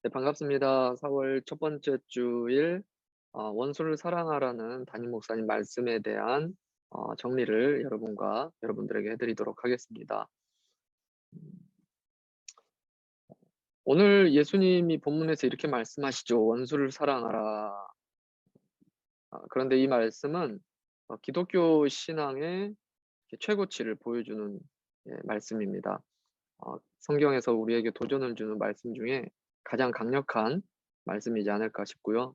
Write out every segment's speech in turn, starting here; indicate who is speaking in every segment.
Speaker 1: 네, 반갑습니다. 4월 첫 번째 주일 원수를 사랑하라는 담임 목사님 말씀에 대한 정리를 여러분들에게 해 드리도록 하겠습니다. 오늘 예수님이 본문에서 이렇게 말씀하시죠. "원수를 사랑하라." 그런데 이 말씀은 기독교 신앙의 최고치를 보여주는 말씀입니다. 성경에서 우리에게 도전을 주는 말씀 중에 가장 강력한 말씀이지 않을까 싶고요.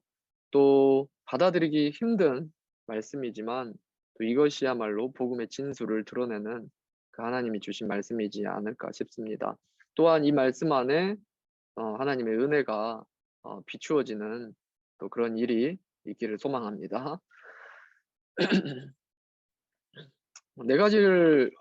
Speaker 1: 또 받아들이기 힘든 말씀이지만 또 이것이야말로 복음의 진수를 드러내는 그 하나님이 주신 말씀이지 않을까 싶습니다. 또한 이 말씀 안에 하나님의 은혜가 비추어지는 또 그런 일이 있기를 소망합니다. 네 가지를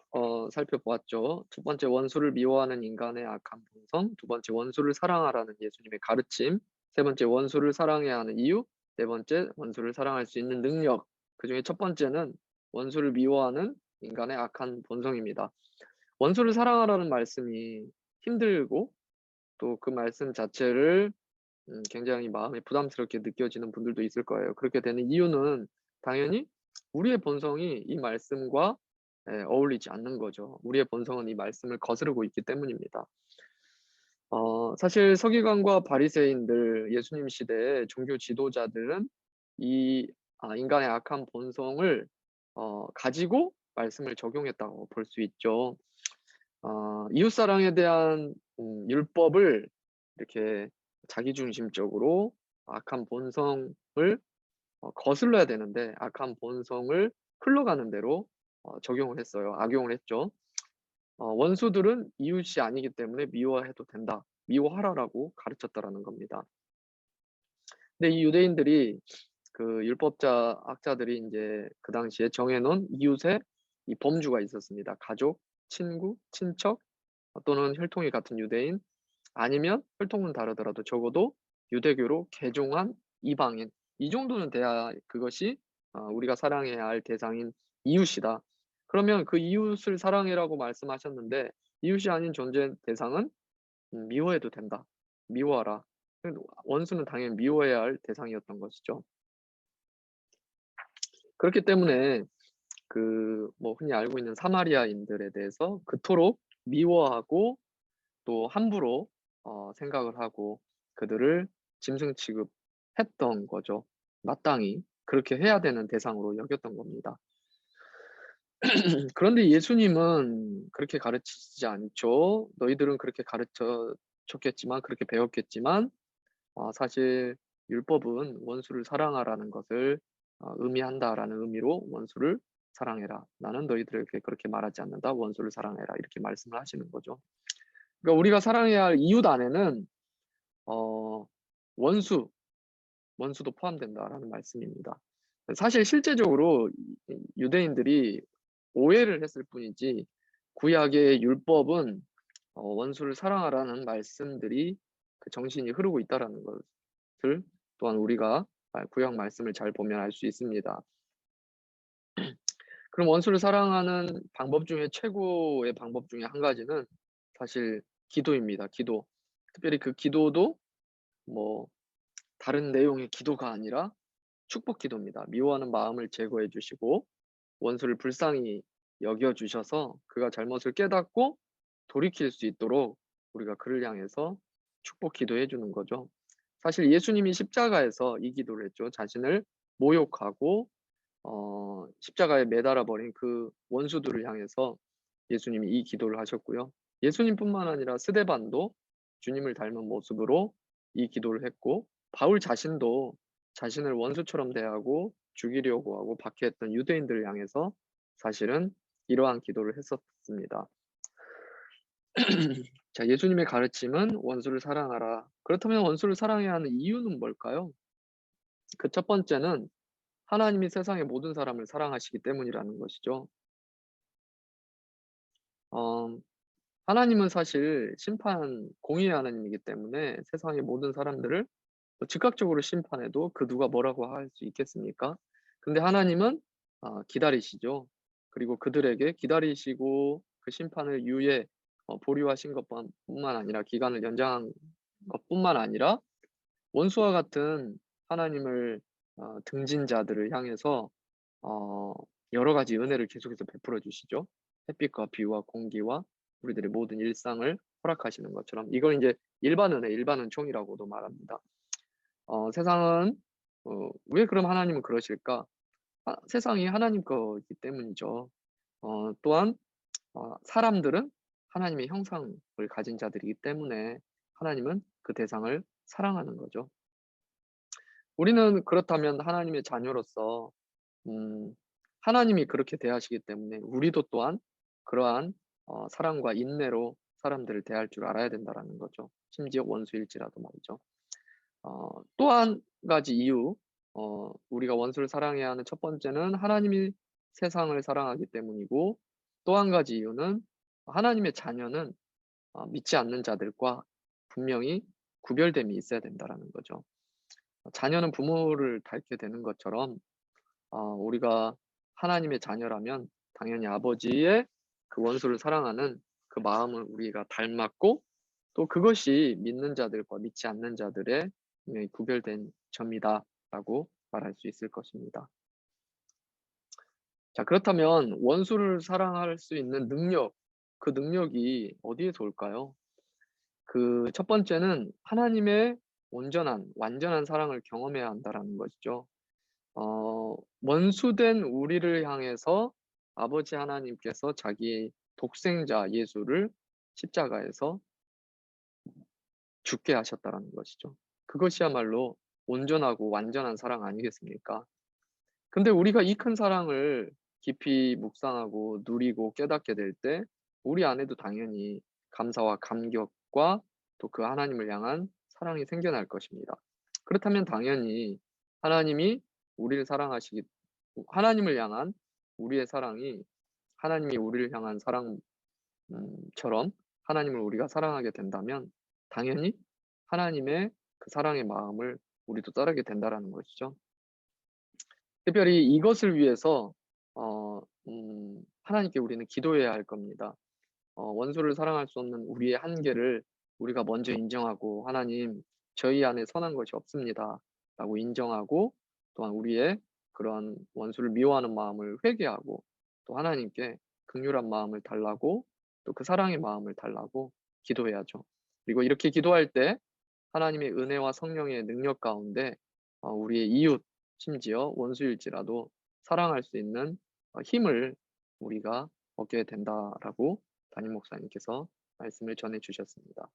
Speaker 1: 살펴보았죠. 첫 번째, 원수를 미워하는 인간의 악한 본성. 두 번째, 원수를 사랑하라는 예수님의 가르침. 세 번째, 원수를 사랑해야 하는 이유. 네 번째, 원수를 사랑할 수 있는 능력. 그중에 첫 번째는 원수를 미워하는 인간의 악한 본성입니다. 원수를 사랑하라는 말씀이 힘들고 또 그 말씀 자체를 굉장히 마음이 부담스럽게 느껴지는 분들도 있을 거예요. 그렇게 되는 이유는 당연히 우리의 본성이 이 말씀과 어울리지 않는 거죠. 우리의 본성은 이 말씀을 거스르고 있기 때문입니다. 사실 서기관과 바리새인들, 예수님 시대의 종교 지도자들은 이 인간의 악한 본성을 가지고 말씀을 적용했다고 볼 수 있죠. 이웃사랑에 대한 율법을 이렇게 자기중심적으로 악한 본성을 거슬러야 되는데 악한 본성을 흘러가는 대로 적용을 했어요. 악용을 했죠. 원수들은 이웃이 아니기 때문에 미워해도 된다. 미워하라라고 가르쳤다라는 겁니다. 근데 이 유대인들이 그 율법자 학자들이 인제 그 당시에 정해 놓은 이웃의 이 범주가 있었습니다. 가족, 친구, 친척 또는 혈통이 같은 유대인, 아니면 혈통은 다르더라도 적어도 유대교로 개종한 이방인, 이 정도는 돼야 그것이 우리가 사랑해야 할 대상인 이웃이다. 그러면 그 이웃을 사랑해라고 말씀하셨는데 이웃이 아닌 존재 대상은 미워해도 된다. 미워하라. 원수는 당연히 미워해야 할 대상이었던 것이죠. 그렇기 때문에 그 뭐 흔히 알고 있는 사마리아인들에 대해서 그토록 미워하고 또 함부로 생각을 하고 그들을 짐승 취급했던 거죠. 마땅히 그렇게 해야 되는 대상으로 여겼던 겁니다. 그런데 예수님은 그렇게 가르치지 않죠. 너희들은 그렇게 가르쳐 줬겠지만 그렇게 배웠겠지만 사실 율법은 원수를 사랑하라는 것을 의미한다라는 의미로 "원수를 사랑해라. 나는 너희들에게 그렇게 말하지 않는다. 원수를 사랑해라." 이렇게 말씀을 하시는 거죠. 그러니까 우리가 사랑해야 할 이웃 안에는 어 원수, 원수도 포함된다라는 말씀입니다. 사실 실제적으로 이 유대인들이 오해를 했을 뿐이지 구약의 율법은 원수를 사랑하라는 말씀들이 그 정신이 흐르고 있다라는 것을 또한 우리가 구약 말씀을 잘 보면 알 수 있습니다. 그럼 원수를 사랑하는 방법 중에 최고의 방법 중에 한 가지는 사실 기도입니다. 기도. 특별히 그 기도도 뭐 다른 내용의 기도가 아니라 축복 기도입니다. 미워하는 마음을 제거해 주시고 원수를 불쌍히 여겨 주셔서 그가 잘못을 깨닫고 돌이킬 수 있도록 우리가 그를 향해서 축복 기도해 주는 거죠. 사실 예수님이 십자가에서 이 기도를 했죠. 자신을 모욕하고 십자가에 매달아 버린 그 원수들을 향해서 예수님이 이 기도를 하셨고요. 예수님뿐만 아니라 스데반도 주님을 닮은 모습으로 이 기도를 했고 바울 자신도 자신을 원수처럼 대하고 죽이려고 하고 박해했던 유대인들을 향해서 사실은 이러한 기도를 했었습니다. 자, 예수님의 가르침은 원수를 사랑하라. 그렇다면 원수를 사랑해야 하는 이유는 뭘까요? 그 첫 번째는 하나님이 세상의 모든 사람을 사랑하시기 때문이라는 것이죠. 어 하나님은 사실 공의의 하나님이기 때문에 세상의 모든 사람들을 뭐 즉각적으로 심판해도 그 누가 뭐라고 할 수 있겠습니까? 근데 하나님은 기다리시죠. 그리고 그들에게 기다리시고 그 심판을 보류하신 것뿐만 아니라 기간을 연장한 것뿐만 아니라 원수와 같은 하나님을 등진 자들을 향해서 어 여러 가지 은혜를 계속해서 베풀어 주시죠. 햇빛과 비와 공기와 우리들의 모든 일상을 허락하시는 것처럼 이걸 인제 일반 은혜, 일반 은총이라고도 말합니다. 세상은 왜 그럼 하나님은 그러실까? 세상이 하나님 거이기 때문이죠. 또한 사람들은 하나님의 형상을 가진 자들이기 때문에 하나님은 그 대상을 사랑하는 거죠. 우리는 그렇다면 하나님의 자녀로서 음 하나님이 그렇게 대하시기 때문에 우리도 또한 그러한 사랑과 인내로 사람들을 대할 줄 알아야 된다라는 거죠. 심지어 원수일지라도 말이죠. 또 한 가지 이유, 우리가 원수를 사랑해야 하는 첫 번째는 하나님이 세상을 사랑하기 때문이고, 또 한 가지 이유는 하나님의 자녀는 믿지 않는 자들과 분명히 구별됨이 있어야 된다라는 거죠. 자녀는 부모를 닮게 되는 것처럼 우리가 하나님의 자녀라면 당연히 아버지의 그 원수를 사랑하는 그 마음을 우리가 닮았고, 또 그것이 믿는 자들과 믿지 않는 자들의 분명히 구별된 점이다라고 말할 수 있을 것입니다. 자, 그렇다면 원수를 사랑할 수 있는 능력, 그 능력이 어디에서 올까요? 그 첫 번째는 하나님의 온전한 완전한 사랑을 경험해야 한다라는 것이죠. 원수된 우리를 향해서 아버지 하나님께서 자기의 독생자 예수를 십자가에서 죽게 하셨다라는 것이죠. 그것이야말로 온전하고 완전한 사랑 아니겠습니까? 근데 우리가 이 큰 사랑을 깊이 묵상하고 누리고 깨닫게 될 때 우리 안에도 당연히 감사와 감격과 또 그 하나님을 향한 사랑이 생겨날 것입니다. 그렇다면 당연히 하나님이 우리를 사랑하시기 하나님을 향한 우리의 사랑이 하나님이 우리를 향한 사랑 처럼 하나님을 우리가 사랑하게 된다면 당연히 하나님의 그 사랑의 마음을 우리도 따르게 된다라는 것이죠. 특별히 이것을 위해서 하나님께 우리는 기도해야 할 겁니다. 원수를 사랑할 수 없는 우리의 한계를 우리가 먼저 인정하고 "하나님, 저희 안에 선한 것이 없습니다."라고 인정하고, 또한 우리의 그런 원수를 미워하는 마음을 회개하고, 또 하나님께 긍휼한 마음을 달라고, 또 그 사랑의 마음을 달라고 기도해야죠. 그리고 이렇게 기도할 때 하나님의 은혜와 성령의 능력 가운데 우리의 이웃, 심지어 원수일지라도 사랑할 수 있는 힘을 우리가 얻게 된다라고 담임 목사님께서 말씀을 전해 주셨습니다.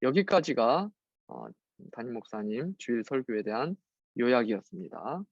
Speaker 1: 여기까지가 담임 목사님 주일 설교에 대한 요약이었습니다.